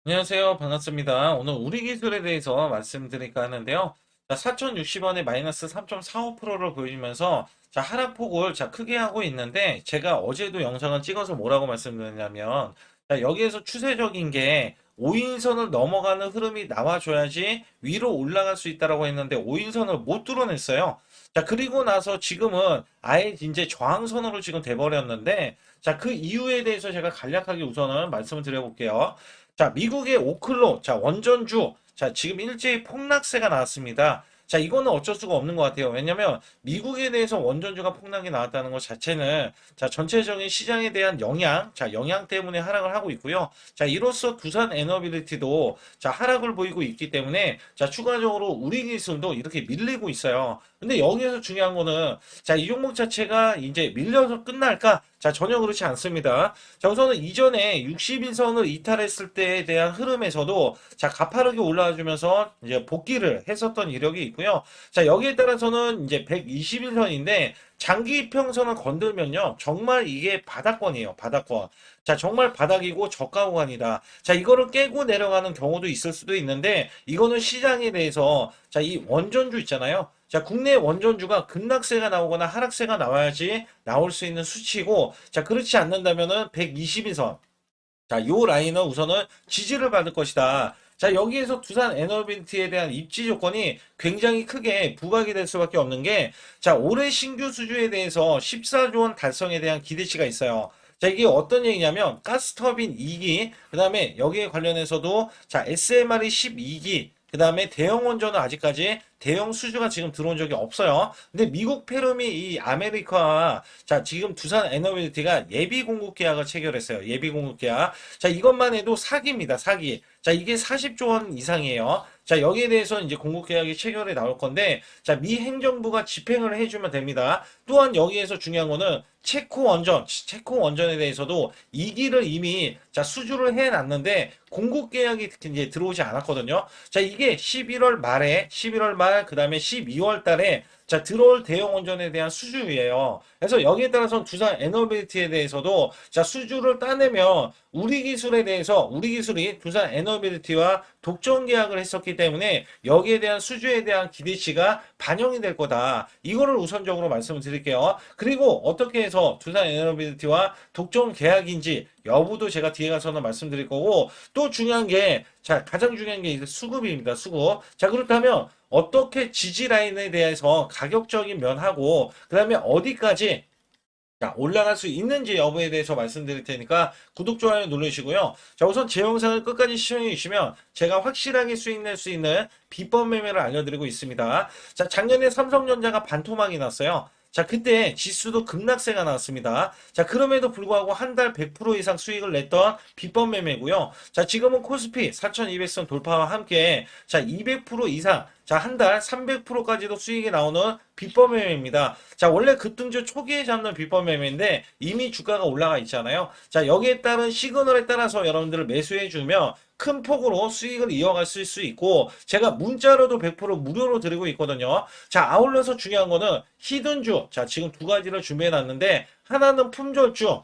안녕하세요. 반갑습니다. 오늘 우리 기술에 대해서 말씀드릴까 하는데요. 자, 4,060원에 마이너스 3.45%를 보여주면서 자, 하락폭을 크게 하고 있는데 제가 어제도 영상을 찍어서 뭐라고 말씀드렸냐면 자, 여기에서 추세적인 게 5인선을 넘어가는 흐름이 나와줘야지 위로 올라갈 수 있다라고 했는데 5인선을 못 뚫어냈어요. 자, 그리고 나서 지금은 아예 이제 저항선으로 지금 돼버렸는데 자, 그 이유에 대해서 제가 간략하게 우선은 말씀을 드려볼게요. 자, 미국의 오클로, 자, 원전주, 자, 지금 일제히 폭락세가 나왔습니다. 자, 이거는 어쩔 수가 없는 것 같아요. 왜냐면, 미국에 대해서 원전주가 폭락이 나왔다는 것 자체는, 자, 전체적인 시장에 대한 영향, 자, 영향 때문에 하락을 하고 있고요. 자, 이로써 두산 에너빌리티도, 자, 하락을 보이고 있기 때문에, 자, 추가적으로 우리 기술도 이렇게 밀리고 있어요. 근데 여기에서 중요한 거는, 자, 이 종목 자체가 이제 밀려서 끝날까? 자, 전혀 그렇지 않습니다. 자, 우선은 이전에 60인선을 이탈했을 때에 대한 흐름에서도 자, 가파르게 올라와 주면서 이제 복귀를 했었던 이력이 있고요. 자, 여기에 따라서는 이제 121선인데 장기 이평선을 건들면요. 정말 이게 바닥권이에요. 바닥권. 자, 정말 바닥이고 저가 구간이다. 자, 이거를 깨고 내려가는 경우도 있을 수도 있는데 이거는 시장에 대해서 자, 이 원전주 있잖아요. 자, 국내 원전주가 급락세가 나오거나 하락세가 나와야지 나올 수 있는 수치고, 자, 그렇지 않는다면은 121선. 자, 요 라인은 우선은 지지를 받을 것이다. 자, 여기에서 두산 에너빌티에 대한 입지 조건이 굉장히 크게 부각이 될 수밖에 없는 게, 자, 올해 신규 수주에 대해서 14조 원 달성에 대한 기대치가 있어요. 자, 이게 어떤 얘기냐면, 가스터빈 2기, 그 다음에 여기에 관련해서도, 자, SMR이 12기, 그 다음에 대형 원전은 아직까지 대형 수주가 지금 들어온 적이 없어요. 근데 미국 페룸이 이 아메리카와 자, 지금 두산 에너빌리티가 예비 공급 계약을 체결했어요. 예비 공급 계약. 자, 이것만 해도 사기입니다. 사기. 자, 이게 40조 원 이상이에요. 자, 여기에 대해서 이제 공급 계약이 체결이 나올 건데, 자, 미 행정부가 집행을 해주면 됩니다. 또한 여기에서 중요한 거는 체코 원전, 체코 원전에 대해서도 2기를 이미 자, 수주를 해놨는데 공급 계약이 이제 들어오지 않았거든요. 자, 이게 11월 말, 그 다음에 12월 달에 자, 들어올 대형 원전에 대한 수주예요. 그래서 여기에 따라서 두산 에너빌리티에 대해서도 자, 수주를 따내면 우리 기술에 대해서 우리 기술이 두산 에너빌리티와 독점 계약을 했었기 때문에 여기에 대한 수주에 대한 기대치가 반영이 될 거다. 이거를 우선적으로 말씀을 드릴게요. 그리고 어떻게 해서 두산 에너빌리티와 독점 계약인지 여부도 제가 뒤에 가서는 말씀드릴 거고 또 중요한 게 자, 가장 중요한 게 이제 수급입니다. 수급. 자, 그렇다면 어떻게 지지 라인에 대해서 가격적인 면하고 그다음에 어디까지 자, 올라갈 수 있는지 여부에 대해서 말씀드릴 테니까 구독, 좋아요 눌러주시고요. 자, 우선 제 영상을 끝까지 시청해 주시면 제가 확실하게 수익 낼 수 있는 비법 매매를 알려드리고 있습니다. 자, 작년에 삼성전자가 반토막이 났어요. 자, 그때 지수도 급락세가 나왔습니다. 자, 그럼에도 불구하고 한 달 100% 이상 수익을 냈던 비법 매매고요. 자, 지금은 코스피 4200선 돌파와 함께 자, 200% 이상 자, 한 달 300%까지도 수익이 나오는 비법 매매입니다. 자, 원래 급등주 초기에 잡는 비법 매매인데 이미 주가가 올라가 있잖아요. 자, 여기에 따른 시그널에 따라서 여러분들을 매수해 주면 큰 폭으로 수익을 이어갈 수 있고 제가 문자로도 100% 무료로 드리고 있거든요. 자, 아울러서 중요한 거는 히든주. 자, 지금 두 가지를 준비해 놨는데 하나는 품절주,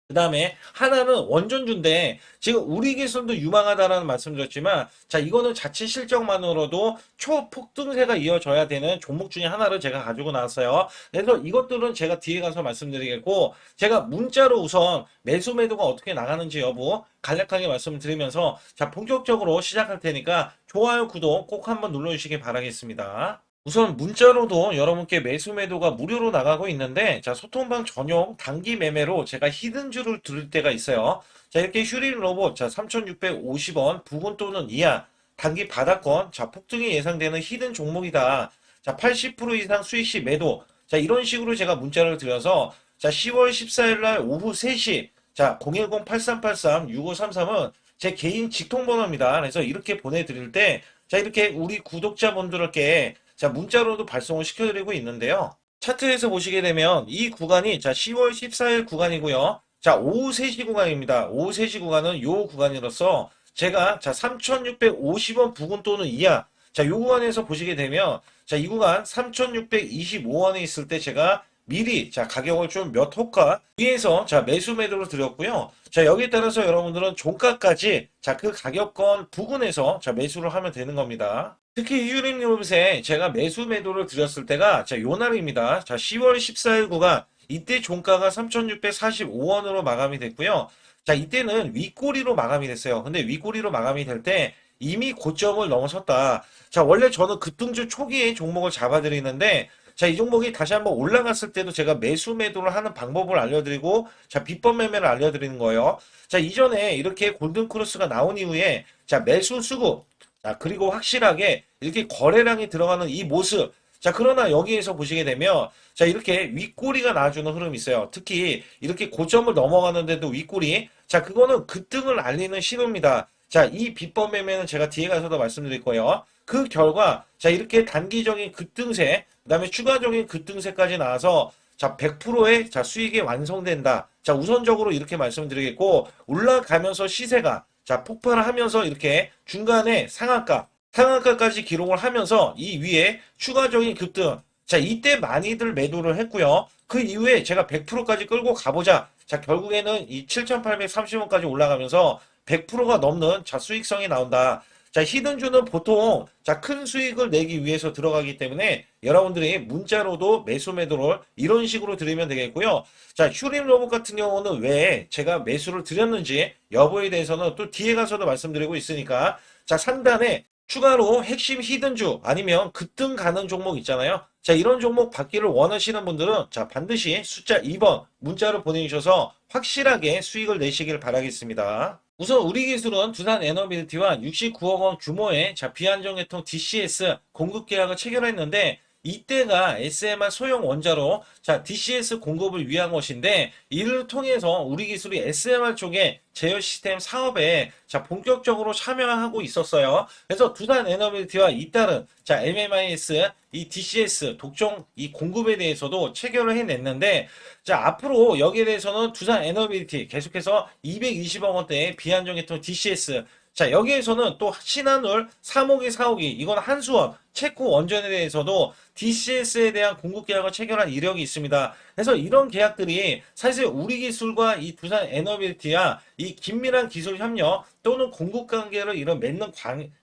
그 다음에 하나는 원전주인데 지금 우리 기술도 유망하다라는 말씀드렸지만 자 이거는 자체 실적만으로도 초폭등세가 이어져야 되는 종목 중에 하나를 제가 가지고 나왔어요. 그래서 이것들은 제가 뒤에 가서 말씀드리겠고 제가 문자로 우선 매수 매도가 어떻게 나가는지 여부 간략하게 말씀을 드리면서 자 본격적으로 시작할 테니까 좋아요 구독 꼭 한번 눌러주시기 바라겠습니다. 우선 문자로도 여러분께 매수 매도가 무료로 나가고 있는데 자 소통방 전용 단기 매매로 제가 히든주를 드릴 때가 있어요. 자 이렇게 휴릴 로봇 자 3,650원 부근 또는 이하 단기 바닥권 자 폭등이 예상되는 히든 종목이다. 자 80% 이상 수익 시 매도 자 이런 식으로 제가 문자를 드려서 자 10월 14일 날 오후 3시 자 010-8383-6533은 제 개인 직통번호입니다. 그래서 이렇게 보내드릴 때 자 이렇게 우리 구독자분들께 자, 문자로도 발송을 시켜드리고 있는데요. 차트에서 보시게 되면 이 구간이 자 10월 14일 구간이고요. 자, 오후 3시 구간입니다. 오후 3시 구간은 요 구간이로서 제가 자 3,650원 부근 또는 이하 자, 요 구간에서 보시게 되면 자, 이 구간 3,625원에 있을 때 제가 미리 자 가격을 좀 몇 호가 위에서 자 매수 매도를 드렸고요. 자 여기에 따라서 여러분들은 종가까지 자 그 가격권 부근에서 자 매수를 하면 되는 겁니다. 특히 휴림 리봇에 제가 매수 매도를 드렸을 때가 자 요날입니다. 자 10월 14일 구간 이때 종가가 3,645원으로 마감이 됐고요. 자 이때는 윗꼬리로 마감이 됐어요. 근데 윗꼬리로 마감이 될 때 이미 고점을 넘어섰다. 자 원래 저는 급등주 초기에 종목을 잡아드리는데 자, 이 종목이 다시 한번 올라갔을 때도 제가 매수 매도를 하는 방법을 알려드리고, 자, 비법 매매를 알려드리는 거예요. 자, 이전에 이렇게 골든크로스가 나온 이후에, 자, 매수 수급, 자, 그리고 확실하게 이렇게 거래량이 들어가는 이 모습. 자, 그러나 여기에서 보시게 되면, 자, 이렇게 윗꼬리가 나와주는 흐름이 있어요. 특히 이렇게 고점을 넘어가는데도 윗꼬리. 자, 그거는 급등을 알리는 신호입니다. 자, 이 비법 매매는 제가 뒤에 가서도 말씀드릴 거예요. 그 결과, 자, 이렇게 단기적인 급등세, 그 다음에 추가적인 급등세까지 나와서 자 100%의 자 수익이 완성된다. 자 우선적으로 이렇게 말씀드리겠고 올라가면서 시세가 자 폭발을 하면서 이렇게 중간에 상한가까지 기록을 하면서 이 위에 추가적인 급등 자 이때 많이들 매도를 했고요. 그 이후에 제가 100%까지 끌고 가보자. 자 결국에는 이 7,830원까지 올라가면서 100%가 넘는 자 수익성이 나온다. 자, 히든주는 보통 자, 큰 수익을 내기 위해서 들어가기 때문에 여러분들이 문자로도 매수 매도를 이런 식으로 드리면 되겠고요. 자, 휴림 로봇 같은 경우는 왜 제가 매수를 드렸는지 여부에 대해서는 또 뒤에 가서도 말씀드리고 있으니까 자, 상단에 추가로 핵심 히든주 아니면 급등 가는 종목 있잖아요. 자, 이런 종목 받기를 원하시는 분들은 자, 반드시 숫자 2번 문자로 보내주셔서 확실하게 수익을 내시길 바라겠습니다. 우선 우리 기술은 두산 에너빌리티와 69억 원 규모의 자, 비안정유통 DCS 공급 계약을 체결했는데 이때가 SMR 소형 원자로 자, DCS 공급을 위한 것인데 이를 통해서 우리 기술이 SMR 쪽에 제어 시스템 사업에 자, 본격적으로 참여하고 있었어요. 그래서 두산 에너빌리티와 잇따른 자, MMIS 이 DCS 독점 이 공급에 대해서도 체결을 해냈는데 자, 앞으로 여기에 대해서는 두산 에너빌리티 계속해서 220억 원대의 비안정유통 DCS 자, 여기에서는 또 신한울 3호기, 4호기 이건 한수원 체코 원전에 대해서도 DCS에 대한 공급 계약을 체결한 이력이 있습니다. 그래서 이런 계약들이 사실 우리 기술과 이 두산 에너빌리티와 이 긴밀한 기술 협력 또는 공급 관계를 이런 맺는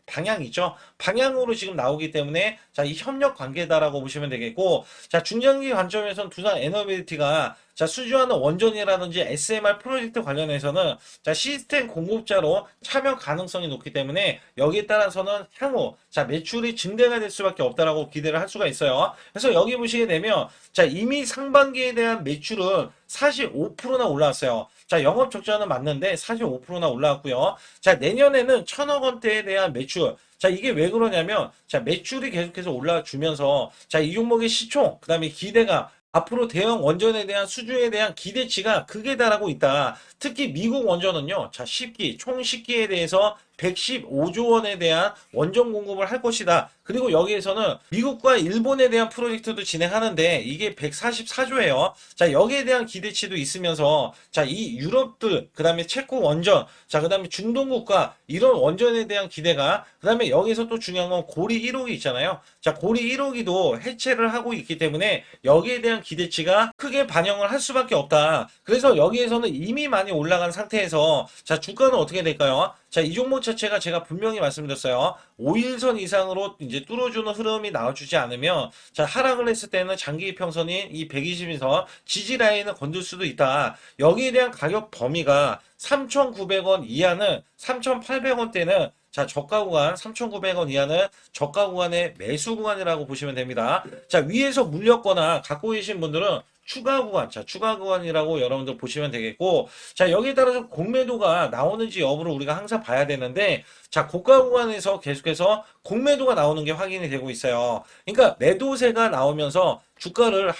방향이죠. 방향으로 지금 나오기 때문에 자, 이 협력 관계다라고 보시면 되겠고 자, 중장기 관점에서는 두산 에너빌리티가 자, 수주하는 원전이라든지 SMR 프로젝트 관련해서는 자, 시스템 공급자로 참여 가능성이 높기 때문에 여기에 따라서는 향후 자, 매출이 증대가 될 수밖에 없다라고 기대를 할 수가 있어요. 그래서 여기 보시게 되면 자, 이미 상반기에 대한 매출은 45%나 올라왔어요. 자, 영업 적자는 맞는데 45%나 올라왔고요. 자, 내년에는 1,000억 원대에 대한 매출. 자, 이게 왜 그러냐면 자, 매출이 계속해서 올라주면서 자, 이 종목의 시총, 그다음에 기대가 앞으로 대형 원전에 대한 수주에 대한 기대치가 크게 달하고 있다. 특히 미국 원전은요. 자, 10기, 총 10기에 대해서 115조 원에 대한 원전 공급을 할 것이다. 그리고 여기에서는 미국과 일본에 대한 프로젝트도 진행하는데 이게 144조예요. 자, 여기에 대한 기대치도 있으면서 자, 이 유럽들, 그다음에 체코 원전, 자, 그다음에 중동국가 이런 원전에 대한 기대가 그다음에 여기서 또 중요한 건 고리 1호기 있잖아요. 자, 고리 1호기도 해체를 하고 있기 때문에 여기에 대한 기대치가 크게 반영을 할 수밖에 없다. 그래서 여기에서는 이미 많이 올라간 상태에서 자, 주가는 어떻게 될까요? 자, 이 종목 자체가 제가 분명히 말씀드렸어요. 5일선 이상으로 이제 뚫어주는 흐름이 나와주지 않으면 자, 하락을 했을 때는 장기 평선인 이 120에서 지지 라인을 건들 수도 있다. 여기에 대한 가격 범위가 3,900원 이하는 3,800원대는 자, 저가 구간 3,900원 이하는 저가 구간의 매수 구간이라고 보시면 됩니다. 자, 위에서 물렸거나 갖고 계신 분들은 추가 구간, 자, 추가 구간이라고 여러분들 보시면 되겠고, 자, 여기에 따라서 공매도가 나오는지 여부를 우리가 항상 봐야 되는데, 자, 고가 구간에서 계속해서 공매도가 나오는 게 확인이 되고 있어요. 그러니까 매도세가 나오면서 주가를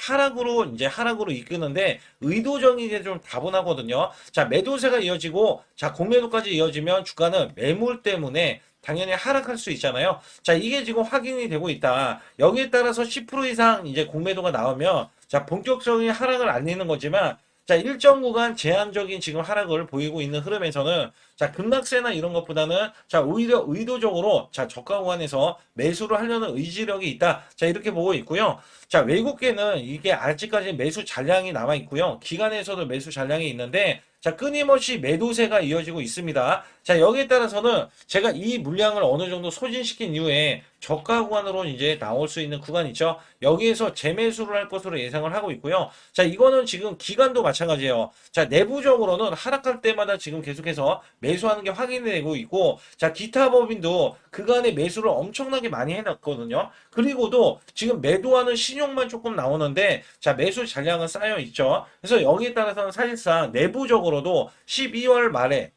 이제 하락으로 이끄는데 의도적이게 좀 다분하거든요. 자, 매도세가 이어지고, 자, 공매도까지 이어지면 주가는 매물 때문에 당연히 하락할 수 있잖아요. 자, 이게 지금 확인이 되고 있다. 여기에 따라서 10% 이상 이제 공매도가 나오면 자, 본격적인 하락을 알리는 거지만 자, 일정 구간 제한적인 지금 하락을 보이고 있는 흐름에서는 자, 급락세나 이런 것보다는 자, 오히려 의도적으로 자, 저가 구간에서 매수를 하려는 의지력이 있다. 자, 이렇게 보고 있고요. 자, 외국계는 이게 아직까지 매수 잔량이 남아 있고요. 기관에서도 매수 잔량이 있는데 자, 끊임없이 매도세가 이어지고 있습니다. 자, 여기에 따라서는 제가 이 물량을 어느 정도 소진시킨 이후에 저가 구간으로 이제 나올 수 있는 구간 있죠. 여기에서 재매수를 할 것으로 예상을 하고 있고요. 자, 이거는 지금 기관도 마찬가지예요. 자, 내부적으로는 하락할 때마다 지금 계속해서 매수하는 게 확인이 되고 있고, 자, 기타 법인도 그간의 매수를 엄청나게 많이 해놨거든요. 그리고도 지금 매도하는 신용만 조금 나오는데, 자, 매수 잔량은 쌓여 있죠. 그래서 여기에 따라서는 사실상 내부적으로도 12월 말에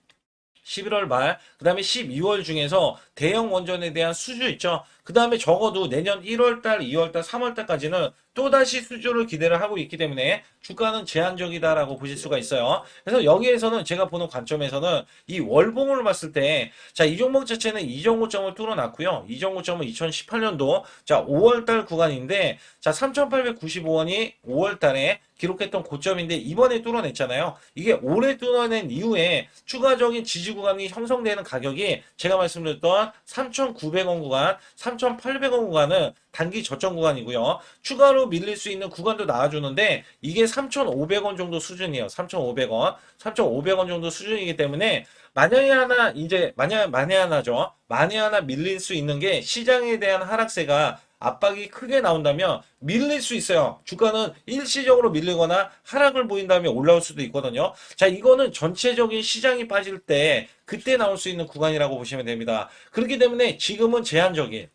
11월 말, 그 다음에 12월 중에서 대형 원전에 대한 수주 있죠. 그 다음에 적어도 내년 1월 달, 2월 달, 3월 달까지는 또다시 수주를 기대를 하고 있기 때문에 주가는 제한적이다라고 보실 수가 있어요. 그래서 여기에서는 제가 보는 관점에서는 이 월봉을 봤을 때, 자, 이 종목 자체는 이정고점을 뚫어놨고요. 이정고점은 2018년도, 자, 5월 달 구간인데, 자, 3,895원이 5월 달에 기록했던 고점인데 이번에 뚫어냈잖아요. 이게 올해 뚫어낸 이후에 추가적인 지지 구간이 형성되는 가격이 제가 말씀드렸던 3,900원 구간, 3,800원 구간은 단기 저점 구간이고요. 추가로 밀릴 수 있는 구간도 나와주는데 이게 3,500원 정도 수준이에요. 3,500원. 3,500원 정도 수준이기 때문에 만약에 하나 이제 만약에 하나죠. 만에 하나 밀릴 수 있는 게 시장에 대한 하락세가 압박이 크게 나온다면 밀릴 수 있어요. 주가는 일시적으로 밀리거나 하락을 보인 다음에 올라올 수도 있거든요. 자, 이거는 전체적인 시장이 빠질 때 그때 나올 수 있는 구간이라고 보시면 됩니다. 그렇기 때문에 지금은 제한적인.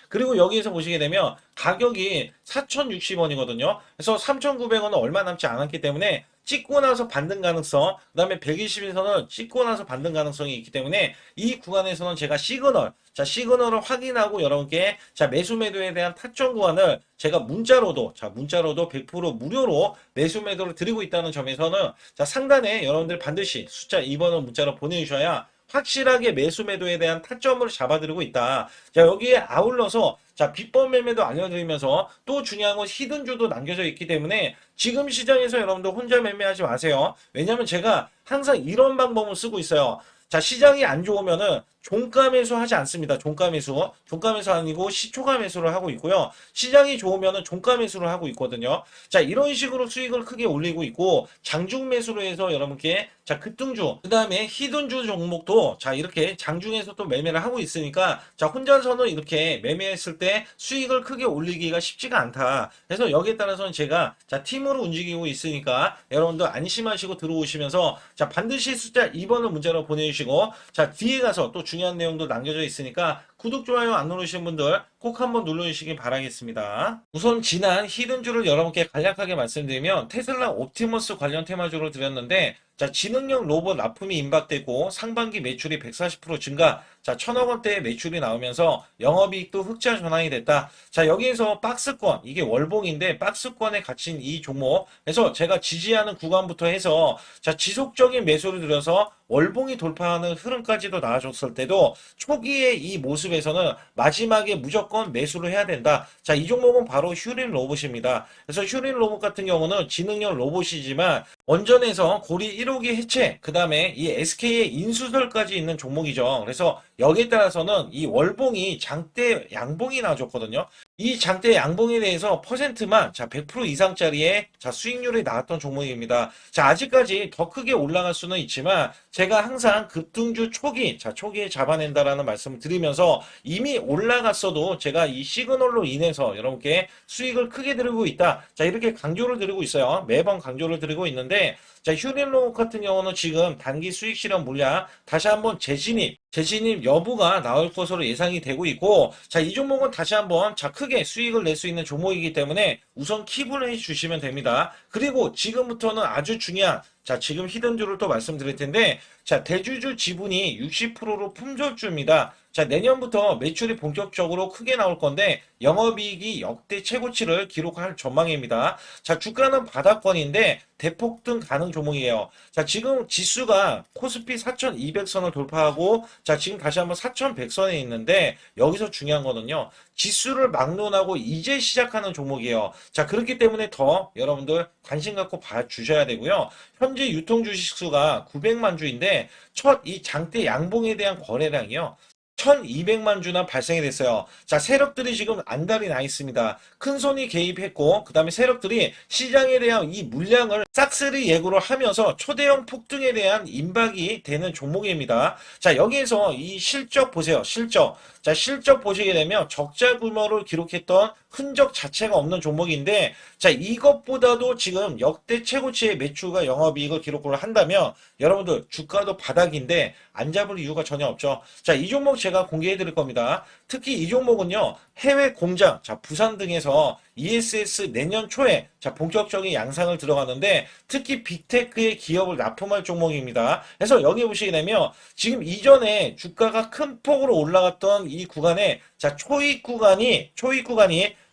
그리고 여기에서 보시게 되면 가격이 4,060원이거든요. 그래서 3,900원은 얼마 남지 않았기 때문에 찍고 나서 반등 가능성, 그 다음에 120에서는 찍고 나서 반등 가능성이 있기 때문에 이 구간에서는 제가 시그널을 확인하고 여러분께 자, 매수 매도에 대한 타점 구간을 제가 문자로도 100% 무료로 매수 매도를 드리고 있다는 점에서는 자, 상단에 여러분들 반드시 숫자 2번을 문자로 보내주셔야 확실하게 매수 매도에 대한 타점을 잡아드리고 있다. 자, 여기에 아울러서 자, 비법 매매도 알려드리면서 또 중요한 건 히든주도 남겨져 있기 때문에 지금 시장에서 여러분들 혼자 매매하지 마세요. 왜냐면 제가 항상 이런 방법을 쓰고 있어요. 자, 시장이 안 좋으면은 종가 매수 하지 않습니다. 종가 매수. 종가 매수 아니고 시초가 매수를 하고 있고요. 시장이 좋으면은 종가 매수를 하고 있거든요. 자, 이런 식으로 수익을 크게 올리고 있고 장중 매수로 해서 여러분께 자, 급등주, 그 다음에 히든주 종목도 자, 이렇게 장중에서 또 매매를 하고 있으니까 자, 혼자서는 이렇게 매매했을 때 수익을 크게 올리기가 쉽지가 않다. 그래서 여기에 따라서는 제가 자, 팀으로 움직이고 있으니까 여러분들 안심하시고 들어오시면서 자, 반드시 숫자 2번을 문자로 보내주시고 자, 뒤에 가서 또 중요한 내용도 남겨져 있으니까 구독, 좋아요 안 누르신 분들 꼭 한번 눌러주시기 바라겠습니다. 우선 지난 히든주를 여러분께 간략하게 말씀드리면 테슬라 옵티머스 관련 테마주로 드렸는데 자, 지능형 로봇 납품이 임박되고 상반기 매출이 140% 증가, 자, 1,000억 원대의 매출이 나오면서 영업이익도 흑자 전환이 됐다. 자, 여기에서 박스권, 이게 월봉인데 박스권에 갇힌 이 종목, 그래서 제가 지지하는 구간부터 해서 자, 지속적인 매수를 들여서 월봉이 돌파하는 흐름까지도 나와줬을 때도 초기에 이 모습에서는 마지막에 무조건 매수를 해야 된다. 자, 이 종목은 바로 휴린 로봇입니다. 그래서 휴린 로봇 같은 경우는 지능형 로봇이지만 원전에서 고리 1호기 해체, 그 다음에 이 SK의 인수설까지 있는 종목이죠. 그래서 여기에 따라서는 이 월봉이 장대 양봉이 나와줬거든요. 이 장대 양봉에 대해서 퍼센트만 자, 100% 이상짜리의 자, 수익률이 나왔던 종목입니다. 자, 아직까지 더 크게 올라갈 수는 있지만 제가 항상 급등주 초기, 자, 초기에 잡아낸다라는 말씀을 드리면서 이미 올라갔어도 제가 이 시그널로 인해서 여러분께 수익을 크게 드리고 있다. 자, 이렇게 강조를 드리고 있어요. 매번 강조를 드리고 있는데 자, 휴린로봇 같은 경우는 지금 단기 수익 실현 물량 다시 한번 재진입 여부가 나올 것으로 예상이 되고 있고 자, 이 종목은 다시 한번 자, 크게 수익을 낼 수 있는 종목이기 때문에 우선 킵을 해 주시면 됩니다. 그리고 지금부터는 아주 중요한 자, 지금 히든주를 또 말씀드릴 텐데 자, 대주주 지분이 60%로 품절주입니다. 자, 내년부터 매출이 본격적으로 크게 나올 건데 영업이익이 역대 최고치를 기록할 전망입니다. 자, 주가는 바닥권인데 대폭등 가능 종목이에요. 자, 지금 지수가 코스피 4,200선을 돌파하고, 자, 지금 다시 한번 4,100선에 있는데, 여기서 중요한 거는요, 지수를 막론하고 이제 시작하는 종목이에요. 자, 그렇기 때문에 더 여러분들 관심 갖고 봐주셔야 되고요. 현재 유통 주식수가 900만 주인데, 첫 이 장대 양봉에 대한 거래량이요. 1200만 주나 발생이 됐어요. 자, 세력들이 지금 안달이 나 있습니다. 큰 손이 개입했고, 그 다음에 세력들이 시장에 대한 이 물량을 싹쓸이 예고를 하면서 초대형 폭등에 대한 임박이 되는 종목입니다. 자, 여기에서 이 실적 보세요. 실적. 자, 실적 보시게 되면 적자 규모를 기록했던 흔적 자체가 없는 종목인데, 자, 이것보다도 지금 역대 최고치의 매출과 영업이익을 기록을 한다면 여러분들 주가도 바닥인데 안 잡을 이유가 전혀 없죠. 자, 이 종목 제가 공개해 드릴 겁니다. 특히 이 종목은요, 해외 공장, 자, 부산 등에서 ESS 내년 초에 자, 본격적인 양상을 들어가는데 특히 빅테크의 기업을 납품할 종목입니다. 그래서 여기 보시게 되면 지금 이전에 주가가 큰 폭으로 올라갔던 이 구간에 자, 초입 구간이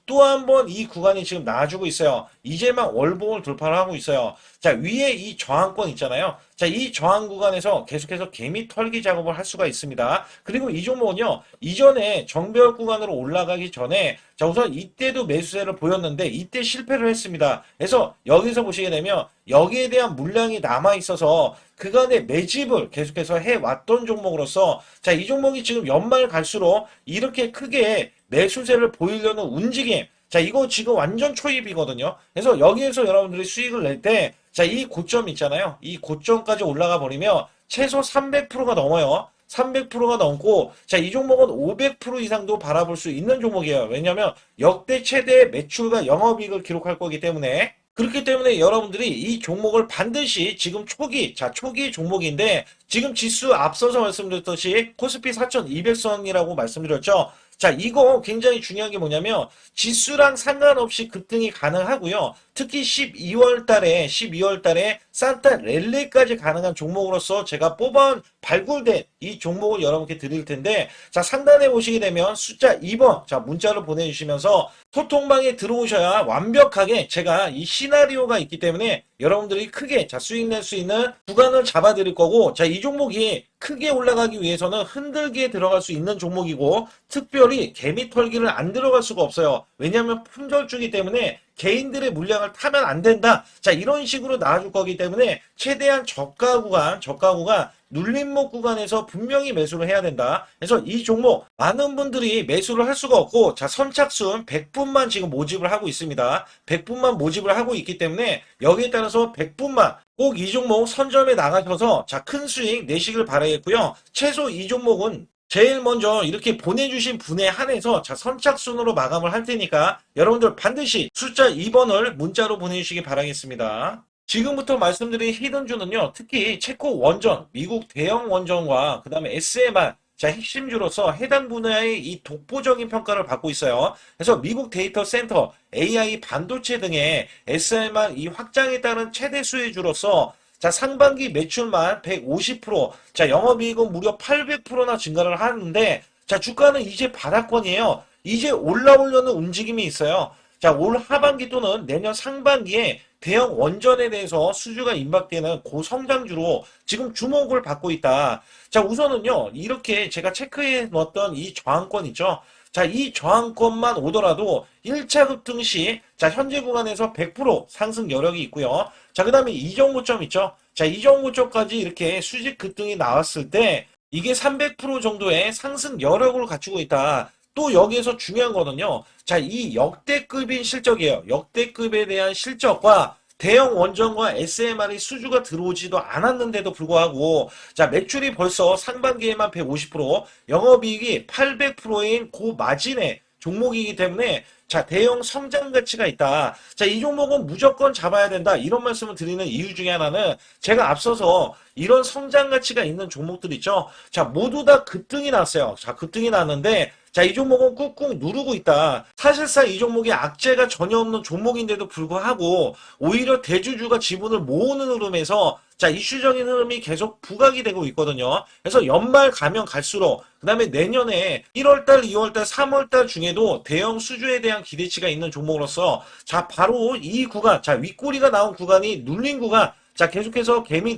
또 한 번 이 구간이 지금 나와주고 있어요. 이제 막 월봉을 돌파를 하고 있어요. 자, 위에 이 저항권 있잖아요. 자, 이 저항 구간에서 계속해서 개미 털기 작업을 할 수가 있습니다. 그리고 이 종목은요, 이전에 정배열 구간으로 올라가기 전에 자, 우선 이때도 매수세를 보였는데 이때 실패를 했습니다. 그래서 여기서 보시게 되면 여기에 대한 물량이 남아 있어서 그간의 매집을 계속해서 해왔던 종목으로서 자, 이 종목이 지금 연말 갈수록 이렇게 크게 매수세를 보이려는 움직임. 자, 이거 지금 완전 초입이거든요. 그래서 여기에서 여러분들이 수익을 낼 때, 자, 이 고점 있잖아요. 이 고점까지 올라가 버리면 최소 300%가 넘어요. 300%가 넘고, 자, 이 종목은 500% 이상도 바라볼 수 있는 종목이에요. 왜냐면 역대 최대 매출과 영업이익을 기록할 거기 때문에. 그렇기 때문에 여러분들이 이 종목을 반드시 지금 초기, 자, 초기 종목인데, 지금 지수 앞서서 말씀드렸듯이 코스피 4,200선이라고 말씀드렸죠. 자, 이거 굉장히 중요한 게 뭐냐면 지수랑 상관없이 급등이 가능하고요. 특히 12월 달에 산타 랠리까지 가능한 종목으로서 제가 발굴된 이 종목을 여러분께 드릴 텐데, 자, 상단에 보시게 되면 숫자 2번, 자, 문자를 보내주시면서 소통방에 들어오셔야 완벽하게 제가 이 시나리오가 있기 때문에 여러분들이 크게 자, 수익 낼 수 있는 구간을 잡아 드릴 거고, 자, 이 종목이 크게 올라가기 위해서는 흔들기에 들어갈 수 있는 종목이고, 특별히 개미 털기를 안 들어갈 수가 없어요. 왜냐하면 품절주기 때문에 개인들의 물량을 타면 안 된다. 자, 이런 식으로 나와줄 거기 때문에 최대한 저가 구간 눌림목 구간에서 분명히 매수를 해야 된다. 그래서 이 종목 많은 분들이 매수를 할 수가 없고, 자, 선착순 100분만 지금 모집을 하고 있습니다. 100분만 모집을 하고 있기 때문에 여기에 따라서 100분만 꼭 이 종목 선점에 나가셔서 자, 큰 수익 내시길 바라겠고요. 최소 이 종목은 제일 먼저 이렇게 보내주신 분에 한해서 자, 선착순으로 마감을 할 테니까 여러분들 반드시 숫자 2번을 문자로 보내주시기 바라겠습니다. 지금부터 말씀드린 히든주는요, 특히 체코 원전, 미국 대형 원전과 그 다음에 SMR, 자, 핵심주로서 해당 분야의 이 독보적인 평가를 받고 있어요. 그래서 미국 데이터 센터, AI 반도체 등의 SMR 이 확장에 따른 최대 수혜주로서 자, 상반기 매출만 150%, 자, 영업이익은 무려 800%나 증가를 하는데, 자, 주가는 이제 바닥권이에요. 이제 올라오려는 움직임이 있어요. 자, 올 하반기 또는 내년 상반기에 대형 원전에 대해서 수주가 임박되는 고성장주로 지금 주목을 받고 있다. 자, 우선은요, 이렇게 제가 체크해 놓았던 이 저항권 있죠. 자, 이 저항권만 오더라도 1차 급등 시, 자, 현재 구간에서 100% 상승 여력이 있고요. 자, 그 다음에 이정고점 있죠. 자, 이정고점까지 이렇게 수직 급등이 나왔을 때, 이게 300% 정도의 상승 여력을 갖추고 있다. 또 여기에서 중요한 거는요. 자, 이 역대급인 실적이에요. 역대급에 대한 실적과 대형 원전과 SMR이 수주가 들어오지도 않았는데도 불구하고 자, 매출이 벌써 상반기에만 150%, 영업이익이 800%인 고마진의 종목이기 때문에 자, 대형 성장 가치가 있다. 자, 이 종목은 무조건 잡아야 된다. 이런 말씀을 드리는 이유 중에 하나는 제가 앞서서 이런 성장 가치가 있는 종목들 있죠. 자, 모두 다 급등이 났어요. 자, 급등이 났는데 자, 이 종목은 꾹꾹 누르고 있다. 사실상 이 종목이 악재가 전혀 없는 종목인데도 불구하고 오히려 대주주가 지분을 모으는 흐름에서 자, 이슈적인 흐름이 계속 부각이 되고 있거든요. 그래서 연말 가면 갈수록 그 다음에 내년에 1월달, 2월달, 3월달 중에도 대형 수주에 대한 기대치가 있는 종목으로서 자, 바로 이 구간, 자, 윗꼬리가 나온 구간이 눌린 구간, 자, 계속해서 개미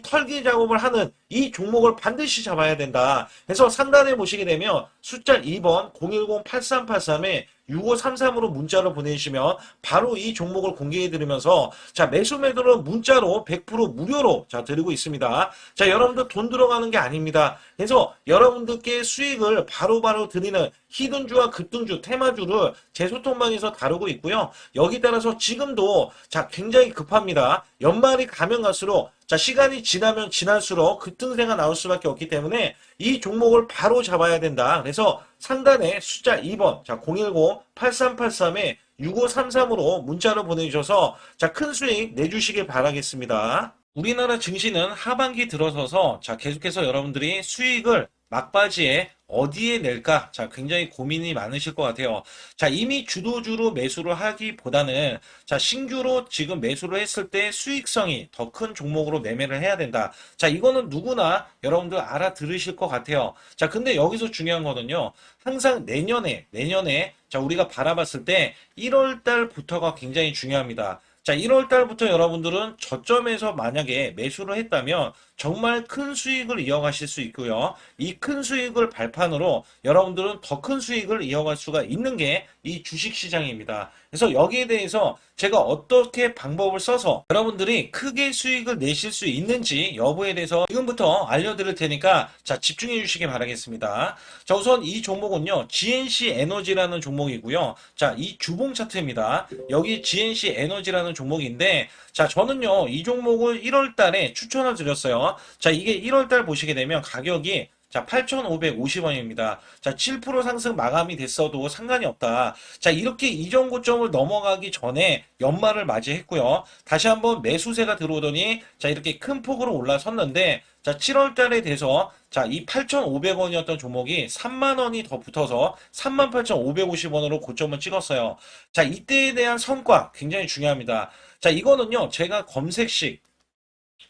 털기 작업을 하는 이 종목을 반드시 잡아야 된다. 그래서 상단에 보시게 되면 숫자 2번 010-8383에 6533으로 문자를 보내주시면 바로 이 종목을 공개해 드리면서 자, 매수 매도는 문자로 100% 무료로 자, 드리고 있습니다. 자, 여러분들 돈 들어가는 게 아닙니다. 그래서 여러분들께 수익을 바로바로 드리는 히든주와 급등주, 테마주를 제 소통방에서 다루고 있고요. 여기 따라서 지금도 자, 굉장히 급합니다. 연말이 가면 갈수록 자, 시간이 지나면 지날수록 급등세가 나올 수밖에 없기 때문에 이 종목을 바로 잡아야 된다. 그래서 상단에 숫자 2번, 자, 010-8383에 6533으로 문자를 보내주셔서 자, 큰 수익 내주시길 바라겠습니다. 우리나라 증시는 하반기 들어서서 자, 계속해서 여러분들이 수익을 막바지에 어디에 낼까? 자, 굉장히 고민이 많으실 것 같아요. 자, 이미 주도주로 매수를 하기보다는 자, 신규로 지금 매수를 했을 때 수익성이 더 큰 종목으로 매매를 해야 된다. 자, 이거는 누구나 여러분들 알아들으실 것 같아요. 자, 근데 여기서 중요한 거는요. 항상 내년에 자, 우리가 바라봤을 때 1월 달부터가 굉장히 중요합니다. 자, 1월 달부터 여러분들은 저점에서 만약에 매수를 했다면 정말 큰 수익을 이어가실 수 있고요. 이 큰 수익을 발판으로 여러분들은 더 큰 수익을 이어갈 수가 있는 게 이 주식시장입니다. 그래서 여기에 대해서 제가 어떻게 방법을 써서 여러분들이 크게 수익을 내실 수 있는지 여부에 대해서 지금부터 알려드릴 테니까 자, 집중해 주시기 바라겠습니다. 자, 우선 이 종목은요. GNC 에너지라는 종목이고요. 자, 이 주봉 차트입니다. 여기 GNC 에너지라는 종목인데 자, 저는요. 이 종목을 1월 달에 추천을 드렸어요. 자, 이게 1월 달 보시게 되면 가격이 자, 8,550원입니다. 자, 7% 상승 마감이 됐어도 상관이 없다. 자, 이렇게 이전 고점을 넘어가기 전에 연말을 맞이했고요. 다시 한번 매수세가 들어오더니 자, 이렇게 큰 폭으로 올라섰는데 자, 7월 달에 돼서 자, 이 8,500원이었던 종목이 3만 원이 더 붙어서 38,550원으로 고점을 찍었어요. 자, 이때에 대한 성과 굉장히 중요합니다. 자, 이거는요. 제가 검색식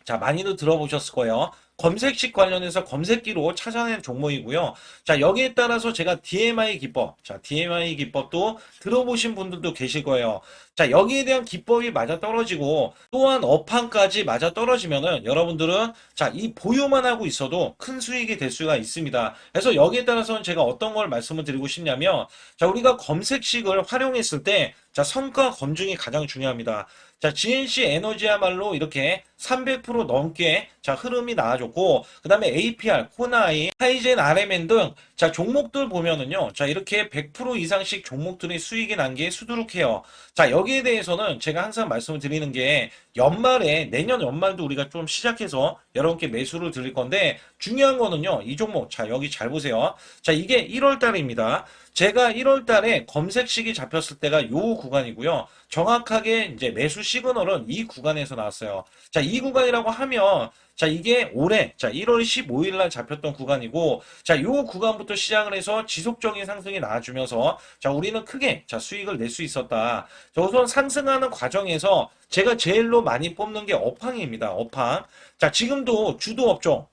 자, 많이들 들어보셨을 거예요. 검색식 관련해서 검색기로 찾아낸 종목이고요. 자, 여기에 따라서 제가 DMI 기법, 자, DMI 기법도 들어보신 분들도 계실 거예요. 자, 여기에 대한 기법이 맞아 떨어지고 또한 업황까지 맞아 떨어지면은 여러분들은 자, 이 보유만 하고 있어도 큰 수익이 될 수가 있습니다. 그래서 여기에 따라서는 제가 어떤 걸 말씀을 드리고 싶냐면 자, 우리가 검색식을 활용했을 때 자, 성과 검증이 가장 중요합니다. 자, GNC 에너지야말로 이렇게 300% 넘게 자, 흐름이 나와줬고, 그 다음에 APR, 코나이, 하이젠, RMN 등 자, 종목들 보면은요. 자, 이렇게 100% 이상씩 종목들이 수익이 난 게 수두룩해요. 자, 여기에 대해서는 제가 항상 말씀을 드리는 게 연말에, 내년 연말도 우리가 좀 시작해서 여러분께 매수를 드릴 건데, 중요한 거는요. 이 종목, 자, 여기 잘 보세요. 자, 이게 1월 달입니다. 제가 1월 달에 검색식이 잡혔을 때가 요 구간이고요. 정확하게 이제 매수 시그널은 이 구간에서 나왔어요. 자, 이 구간이라고 하면 자, 이게 올해 자, 1월 15일 날 잡혔던 구간이고 자, 요 구간부터 시작을 해서 지속적인 상승이 나와주면서 자, 우리는 크게 자, 수익을 낼 수 있었다. 자, 우선 상승하는 과정에서 제가 제일로 많이 뽑는 게 업황입니다. 업황. 자, 지금도 주도 업종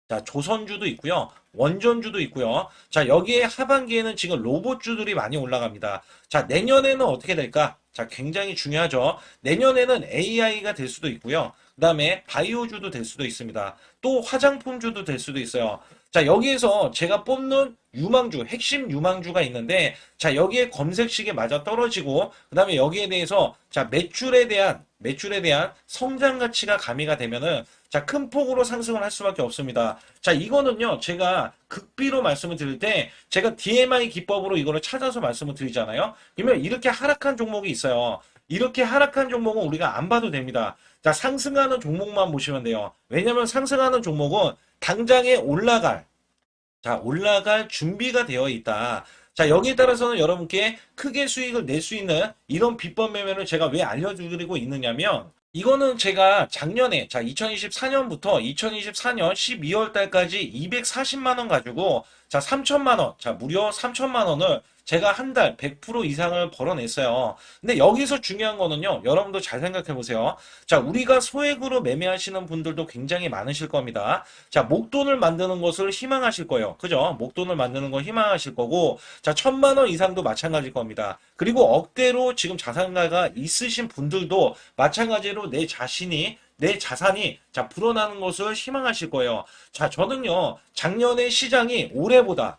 자, 조선주도 있고요. 원전주도 있고요. 자, 여기에 하반기에는 지금 로봇주들이 많이 올라갑니다. 자, 내년에는 어떻게 될까? 자, 굉장히 중요하죠. 내년에는 AI가 될 수도 있고요. 그 다음에 바이오주도 될 수도 있습니다. 또 화장품주도 될 수도 있어요. 자, 여기에서 제가 뽑는 유망주, 핵심 유망주가 있는데, 자, 여기에 검색식에 맞아 떨어지고, 그 다음에 여기에 대해서, 자, 매출에 대한 성장 가치가 가미가 되면은, 자, 큰 폭으로 상승을 할 수밖에 없습니다. 자, 이거는요, 제가 극비로 말씀을 드릴 때, 제가 DMI 기법으로 이거를 찾아서 말씀을 드리잖아요. 그러면 이렇게 하락한 종목이 있어요. 이렇게 하락한 종목은 우리가 안 봐도 됩니다. 자, 상승하는 종목만 보시면 돼요. 왜냐면 상승하는 종목은 당장에 올라갈 준비가 되어 있다. 자, 여기에 따라서는 여러분께 크게 수익을 낼 수 있는 이런 비법 매매를 제가 왜 알려드리고 있느냐면, 이거는 제가 작년에, 자, 2024년부터 2024년 12월 달까지 240만 원 가지고, 자, 3천만 원, 자, 무려 3천만 원을 제가 한 달 100% 이상을 벌어냈어요. 근데 여기서 중요한 거는요, 여러분도 잘 생각해 보세요. 자, 우리가 소액으로 매매하시는 분들도 굉장히 많으실 겁니다. 자, 목돈을 만드는 것을 희망하실 거예요. 그죠? 목돈을 만드는 걸 희망하실 거고, 자, 1,000만 원 이상도 마찬가지일 겁니다. 그리고 억대로 지금 자산가가 있으신 분들도 마찬가지로 내 자산이 자 불어나는 것을 희망하실 거예요. 자, 저는요 작년에 시장이 올해보다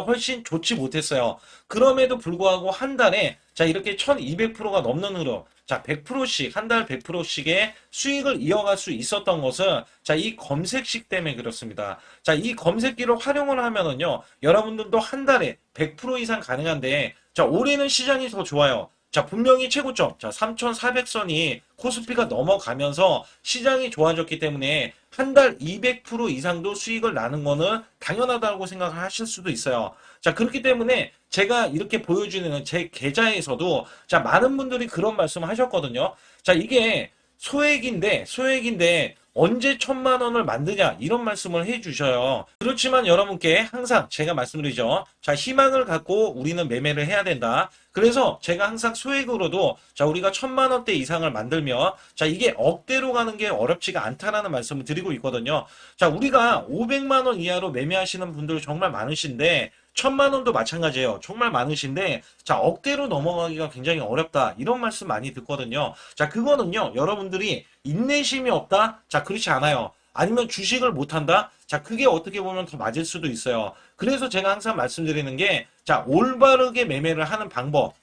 훨씬 좋지 못했어요. 그럼에도 불구하고 한 달에 자 이렇게 1200%가 넘는 흐름, 자 100%씩 한 달 100%씩의 수익을 이어갈 수 있었던 것은 자 이 검색식 때문에 그렇습니다. 자 이 검색기를 활용을 하면은요 여러분들도 한 달에 100% 이상 가능한데 자 올해는 시장이 더 좋아요. 자, 분명히 최고점, 자, 3,400선이 코스피가 넘어가면서 시장이 좋아졌기 때문에 한 달 200% 이상도 수익을 나는 거는 당연하다고 생각을 하실 수도 있어요. 자, 그렇기 때문에 제가 이렇게 보여주는 제 계좌에서도 자, 많은 분들이 그런 말씀을 하셨거든요. 자, 이게 소액인데 언제 1,000만 원을 만드냐 이런 말씀을 해주셔요. 그렇지만 여러분께 항상 제가 말씀드리죠. 자, 희망을 갖고 우리는 매매를 해야 된다. 그래서 제가 항상 소액으로도 자 우리가 1,000만 원대 이상을 만들면 자 이게 억대로 가는 게 어렵지가 않다라는 말씀을 드리고 있거든요. 자, 우리가 500만 원 이하로 매매하시는 분들 정말 많으신데 1,000만 원도 마찬가지예요. 정말 많으신데 자 억대로 넘어가기가 굉장히 어렵다 이런 말씀 많이 듣거든요. 자, 그거는요 여러분들이 인내심이 없다? 자, 그렇지 않아요. 아니면 주식을 못한다? 자, 그게 어떻게 보면 더 맞을 수도 있어요. 그래서 제가 항상 말씀드리는 게 자 올바르게 매매를 하는 방법,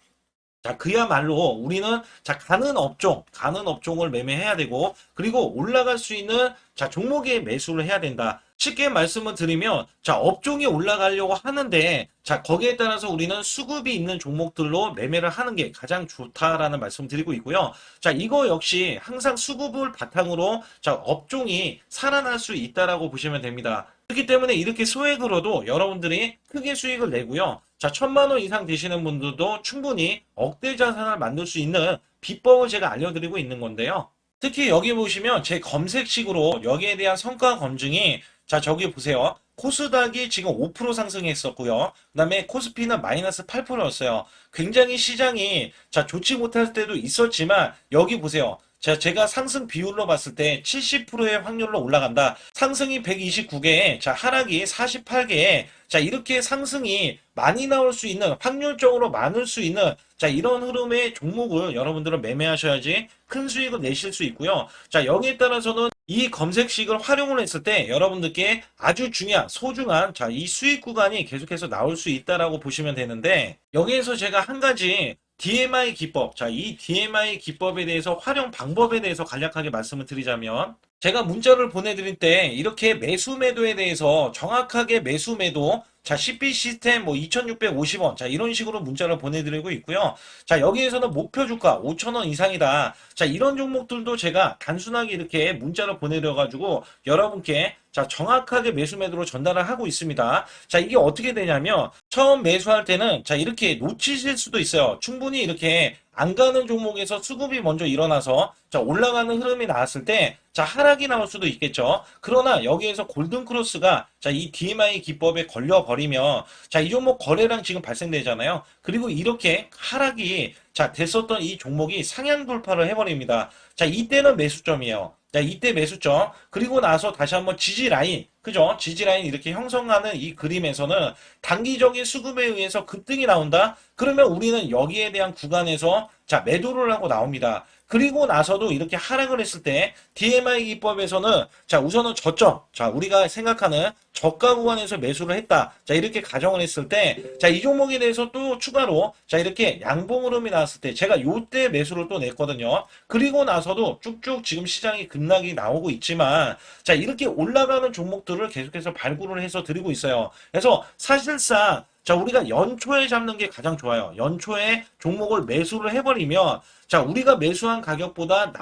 자, 그야말로 우리는 자, 가는 업종을 매매해야 되고, 그리고 올라갈 수 있는 자, 종목에 매수를 해야 된다. 쉽게 말씀을 드리면, 자, 업종이 올라가려고 하는데, 자, 거기에 따라서 우리는 수급이 있는 종목들로 매매를 하는 게 가장 좋다라는 말씀 드리고 있고요. 자, 이거 역시 항상 수급을 바탕으로 자, 업종이 살아날 수 있다라고 보시면 됩니다. 그렇기 때문에 이렇게 소액으로도 여러분들이 크게 수익을 내고요. 자, 1,000만 원 이상 되시는 분들도 충분히 억대 자산을 만들 수 있는 비법을 제가 알려드리고 있는 건데요. 특히 여기 보시면 제 검색식으로 여기에 대한 성과 검증이 자, 저기 보세요. 코스닥이 지금 5% 상승했었고요. 그 다음에 코스피는 마이너스 8%였어요. 굉장히 시장이 자, 좋지 못할 때도 있었지만 여기 보세요. 자, 제가 상승 비율로 봤을 때 70%의 확률로 올라간다. 상승이 129개에, 자, 하락이 48개에, 자, 이렇게 상승이 많이 나올 수 있는, 확률적으로 많을 수 있는, 자, 이런 흐름의 종목을 여러분들은 매매하셔야지 큰 수익을 내실 수 있고요. 자, 여기에 따라서는 이 검색식을 활용을 했을 때 여러분들께 아주 중요한, 소중한, 자, 이 수익 구간이 계속해서 나올 수 있다라고 보시면 되는데, 여기에서 제가 한 가지 DMI 기법, 자, 이 DMI 기법에 대해서 활용 방법에 대해서 간략하게 말씀을 드리자면, 제가 문자를 보내드릴 때 이렇게 매수 매도에 대해서 정확하게 매수 매도, 자, CP 시스템 뭐 2,650원, 자, 이런 식으로 문자를 보내드리고 있고요. 자, 여기에서는 목표 주가 5,000원 이상이다. 자, 이런 종목들도 제가 단순하게 이렇게 문자를 보내드려가지고 여러분께 자, 정확하게 매수 매도로 전달을 하고 있습니다. 자, 이게 어떻게 되냐면 처음 매수할 때는 자, 이렇게 놓치실 수도 있어요. 충분히 이렇게 안 가는 종목에서 수급이 먼저 일어나서 자, 올라가는 흐름이 나왔을 때 자, 하락이 나올 수도 있겠죠. 그러나 여기에서 골든 크로스가 자, 이 DMI 기법에 걸려 버리면 자, 이 종목 거래량 지금 발생되잖아요. 그리고 이렇게 하락이 자, 됐었던 이 종목이 상향 돌파를 해 버립니다. 자, 이때는 매수점이에요. 자, 이때 매수점. 그리고 나서 다시 한번 지지 라인. 그죠? 지지 라인 이렇게 형성하는 이 그림에서는 단기적인 수급에 의해서 급등이 나온다? 그러면 우리는 여기에 대한 구간에서 자, 매도를 하고 나옵니다. 그리고 나서도 이렇게 하락을 했을 때 DMI 기법에서는 자, 우선은 저점. 자, 우리가 생각하는 저가 구간에서 매수를 했다. 자, 이렇게 가정을 했을 때 자, 이 종목에 대해서 또 추가로 자, 이렇게 양봉 흐름이 나왔을 때 제가 요때 매수를 또 냈거든요. 그리고 나서도 쭉쭉 지금 시장이 급락이 나오고 있지만 자, 이렇게 올라가는 종목들을 계속해서 발굴을 해서 드리고 있어요. 그래서 사실상 자, 우리가 연초에 잡는 게 가장 좋아요. 연초에 종목을 매수를 해버리면 자, 우리가 매수한 가격보다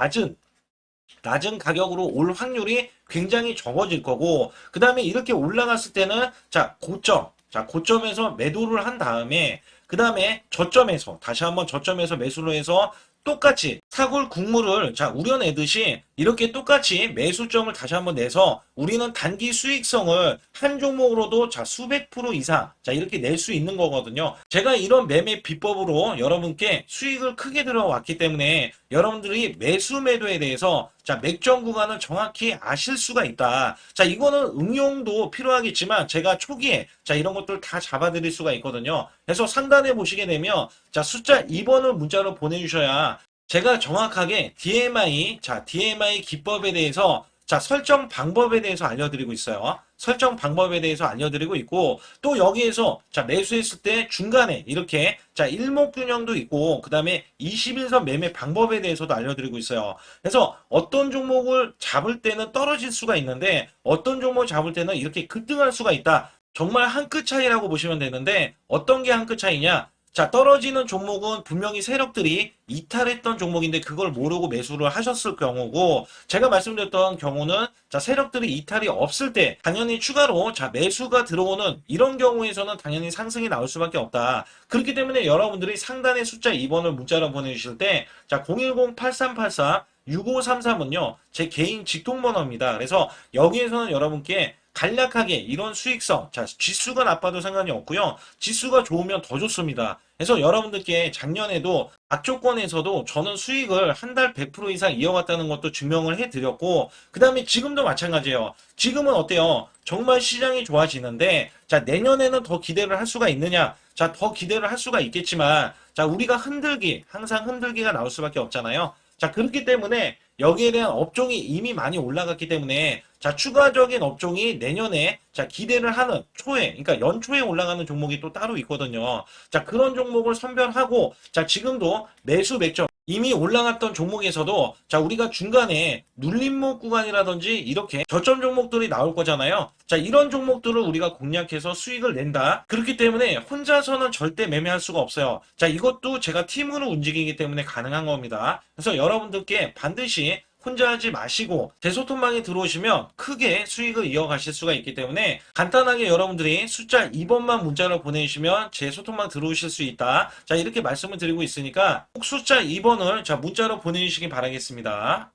낮은 가격으로 올 확률이 굉장히 적어질 거고, 그 다음에 이렇게 올라갔을 때는 자, 고점에서 매도를 한 다음에, 그 다음에 저점에서, 다시 한번 저점에서 매수를 해서 똑같이 사골 국물을 자, 우려내듯이 이렇게 똑같이 매수점을 다시 한번 내서 우리는 단기 수익성을 한 종목으로도 자 수백 프로 이상 자 이렇게 낼 수 있는 거거든요. 제가 이런 매매 비법으로 여러분께 수익을 크게 들어왔기 때문에 여러분들이 매수 매도에 대해서 자 맥점 구간을 정확히 아실 수가 있다. 자 이거는 응용도 필요하겠지만 제가 초기에 자 이런 것들 다 잡아드릴 수가 있거든요. 그래서 상단에 보시게 되면 자 숫자 2번을 문자로 보내주셔야 제가 정확하게 DMI, 자, DMI 기법에 대해서, 자, 설정 방법에 대해서 알려드리고 있어요. 설정 방법에 대해서 알려드리고 있고, 또 여기에서, 자, 매수했을 때 중간에 이렇게, 자, 일목균형도 있고, 그 다음에 21선 매매 방법에 대해서도 알려드리고 있어요. 그래서 어떤 종목을 잡을 때는 떨어질 수가 있는데, 어떤 종목을 잡을 때는 이렇게 급등할 수가 있다. 정말 한 끗 차이라고 보시면 되는데, 어떤 게 한 끗 차이냐? 자, 떨어지는 종목은 분명히 세력들이 이탈했던 종목인데 그걸 모르고 매수를 하셨을 경우고, 제가 말씀드렸던 경우는 자, 세력들이 이탈이 없을 때 당연히 추가로 자, 매수가 들어오는 이런 경우에서는 당연히 상승이 나올 수밖에 없다. 그렇기 때문에 여러분들이 상단의 숫자 2번을 문자로 보내주실 때 자, 010-8384 6533은요, 제 개인 직통번호입니다. 그래서 여기에서는 여러분께 간략하게 이런 수익성, 자, 지수가 나빠도 상관이 없고요. 지수가 좋으면 더 좋습니다. 그래서 여러분들께 작년에도 악조건에서도 저는 수익을 한 달 100% 이상 이어갔다는 것도 증명을 해드렸고, 그 다음에 지금도 마찬가지예요. 지금은 어때요? 정말 시장이 좋아지는데, 자, 내년에는 더 기대를 할 수가 있느냐? 자, 더 기대를 할 수가 있겠지만, 자, 우리가 흔들기, 항상 흔들기가 나올 수밖에 없잖아요. 자, 그렇기 때문에 여기에 대한 업종이 이미 많이 올라갔기 때문에 자, 추가적인 업종이 내년에 자, 기대를 하는 초에, 그러니까 연초에 올라가는 종목이 또 따로 있거든요. 자, 그런 종목을 선별하고 자, 지금도 매수 맥점 이미 올라갔던 종목에서도 자, 우리가 중간에 눌림목 구간이라든지 이렇게 저점 종목들이 나올 거잖아요. 자, 이런 종목들을 우리가 공략해서 수익을 낸다. 그렇기 때문에 혼자서는 절대 매매할 수가 없어요. 자, 이것도 제가 팀으로 움직이기 때문에 가능한 겁니다. 그래서 여러분들께 반드시 혼자 하지 마시고 제 소통방에 들어오시면 크게 수익을 이어가실 수가 있기 때문에 간단하게 여러분들이 숫자 2번만 문자로 보내주시면 제 소통방 들어오실 수 있다. 자, 이렇게 말씀을 드리고 있으니까 꼭 숫자 2번을 자 문자로 보내주시기 바라겠습니다.